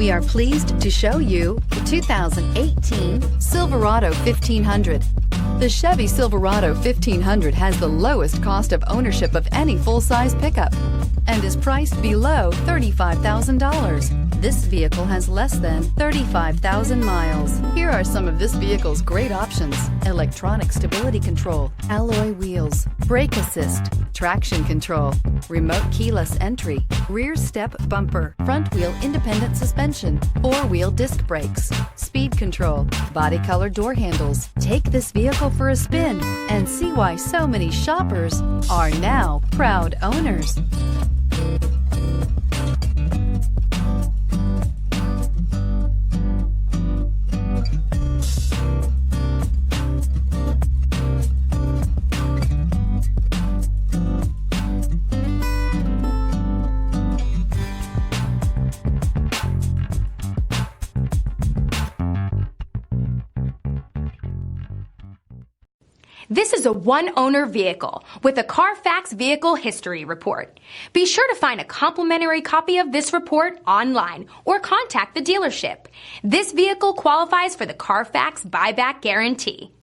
We are pleased to show you the 2018 Silverado 1500. The Chevy Silverado 1500 has the lowest cost of ownership of any full-size pickup and is priced below $35,000. This vehicle has less than 35,000 miles. Here are some of this vehicle's great options: electronic stability control, alloy wheels, brake assist, traction control, remote keyless entry, rear step bumper, front wheel independent suspension, four-wheel disc brakes, speed control, body color door handles. Take this vehicle for a spin and see why so many shoppers are now proud owners. This is a one-owner vehicle with a Carfax Vehicle History Report. Be sure to find a complimentary copy of this report online or contact the dealership. This vehicle qualifies for the Carfax Buyback Guarantee.